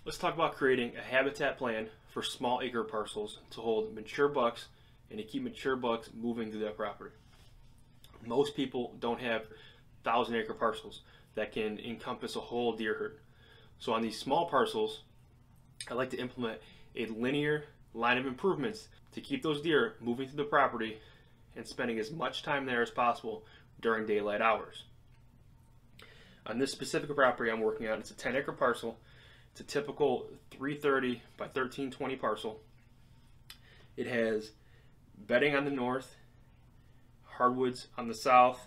Let's talk about creating a habitat plan for small acre parcels to hold mature bucks and to keep mature bucks moving through that property. Most people don't have 1,000-acre parcels that can encompass a whole deer herd. So on these small parcels, I like to implement a linear line of improvements to keep those deer moving through the property and spending as much time there as possible during daylight hours. On this specific property I'm working on, it's a 10-acre parcel. It's a typical 330 by 1320 parcel. It has bedding on the north, hardwoods on the south,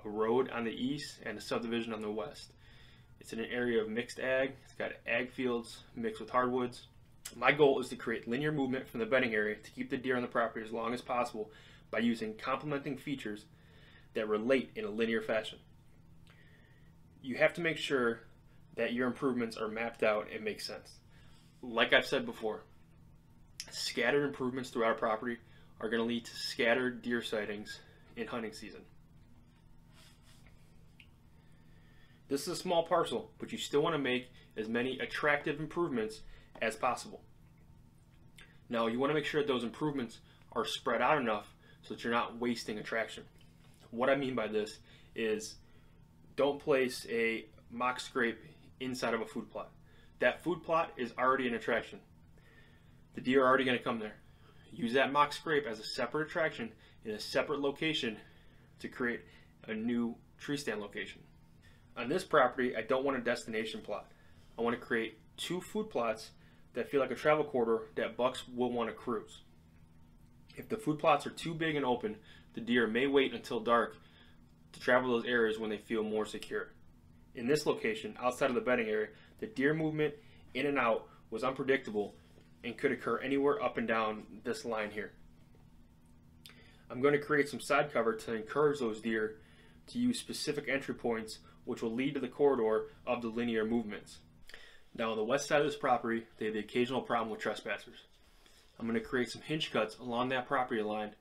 a road on the east, and a subdivision on the west. It's in an area of mixed ag. It's got ag fields mixed with hardwoods. My goal is to create linear movement from the bedding area to keep the deer on the property as long as possible by using complementing features that relate in a linear fashion. You have to make sure that your improvements are mapped out and make sense. Like I've said before, scattered improvements throughout our property are going to lead to scattered deer sightings in hunting season. This is a small parcel, but you still want to make as many attractive improvements as possible. Now, you want to make sure that those improvements are spread out enough so that you're not wasting attraction. What I mean by this is don't place a mock scrape inside of a food plot. That food plot is already an attraction. The deer are already going to come there. Use that mock scrape as a separate attraction in a separate location to create a new tree stand location. On this property, I don't want a destination plot. I want to create two food plots that feel like a travel corridor that bucks will want to cruise. If the food plots are too big and open, the deer may wait until dark to travel those areas when they feel more secure. In this location, outside of the bedding area, the deer movement in and out was unpredictable and could occur anywhere up and down this line here. I'm going to create some side cover to encourage those deer to use specific entry points which will lead to the corridor of the linear movements. Now on the west side of this property, they have the occasional problem with trespassers. I'm going to create some hinge cuts along that property line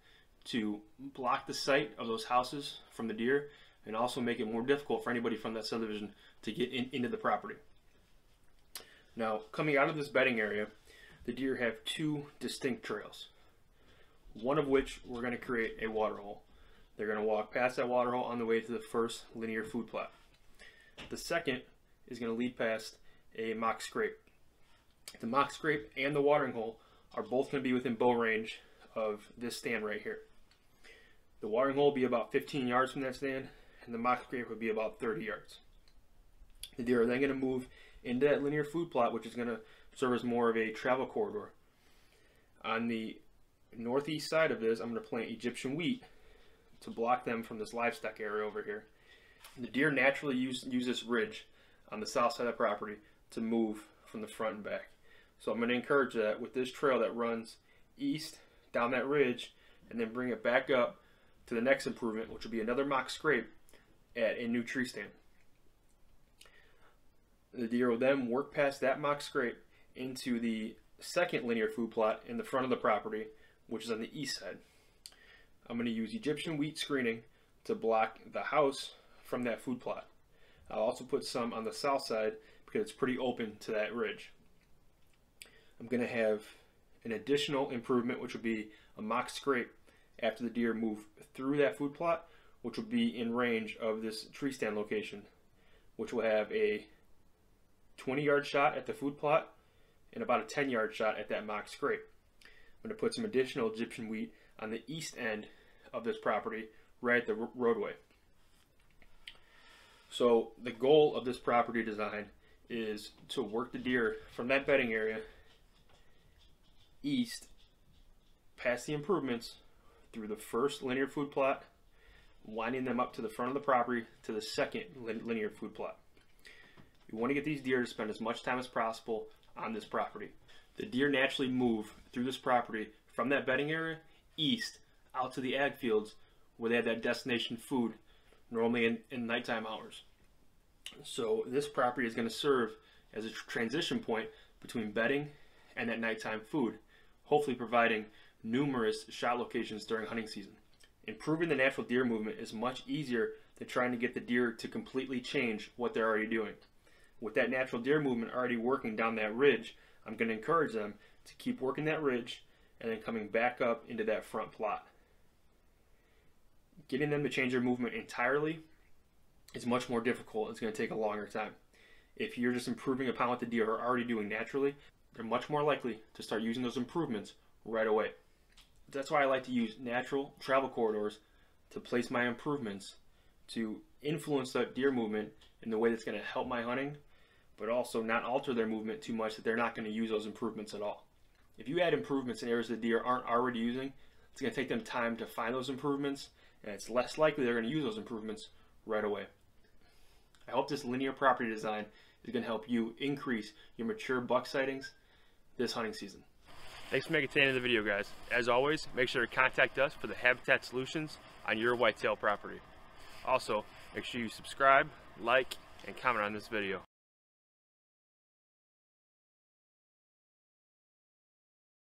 to block the sight of those houses from the deer and also make it more difficult for anybody from that subdivision to get into the property. Now, coming out of this bedding area, the deer have two distinct trails, one of which we're going to create a water hole. They're going to walk past that water hole on the way to the first linear food plot. The second is going to lead past a mock scrape. The mock scrape and the watering hole are both going to be within bow range of this stand right here. The watering hole will be about 15 yards from that stand, and the mock scrape would be about 30 yards. The deer are then going to move into that linear food plot, which is going to serve as more of a travel corridor. On the northeast side of this, I'm going to plant Egyptian wheat to block them from this livestock area over here. The deer naturally use this ridge on the south side of the property to move from the front and back. So I'm going to encourage that with this trail that runs east down that ridge and then bring it back up to the next improvement, which will be another mock scrape at a new tree stand. The deer will then work past that mock scrape into the second linear food plot in the front of the property, which is on the east side. I'm going to use Egyptian wheat screening to block the house from that food plot. I'll also put some on the south side because it's pretty open to that ridge. I'm going to have an additional improvement, which will be a mock scrape after the deer move through that food plot, which will be in range of this tree stand location, which will have a 20-yard shot at the food plot and about a 10-yard shot at that mock scrape. I'm going to put some additional Egyptian wheat on the east end of this property, right at the roadway. So the goal of this property design is to work the deer from that bedding area east past the improvements through the first linear food plot, winding them up to the front of the property to the second linear food plot. You want to get these deer to spend as much time as possible on this property. The deer naturally move through this property from that bedding area east out to the ag fields where they have that destination food normally in nighttime hours. So this property is going to serve as a transition point between bedding and that nighttime food, hopefully providing numerous shot locations during hunting season. Improving the natural deer movement is much easier than trying to get the deer to completely change what they're already doing. With that natural deer movement already working down that ridge, I'm going to encourage them to keep working that ridge and then coming back up into that front plot. Getting them to change their movement entirely is much more difficult. It's going to take a longer time. If you're just improving upon what the deer are already doing naturally, they're much more likely to start using those improvements right away. That's why I like to use natural travel corridors to place my improvements to influence that deer movement in the way that's going to help my hunting, but also not alter their movement too much that they're not going to use those improvements at all. If you add improvements in areas the deer aren't already using, it's going to take them time to find those improvements, and it's less likely they're going to use those improvements right away. I hope this linear property design is going to help you increase your mature buck sightings this hunting season. Thanks for making it to the end of the video, guys. As always, make sure to contact us for the habitat solutions on your whitetail property. Also, make sure you subscribe, like, and comment on this video.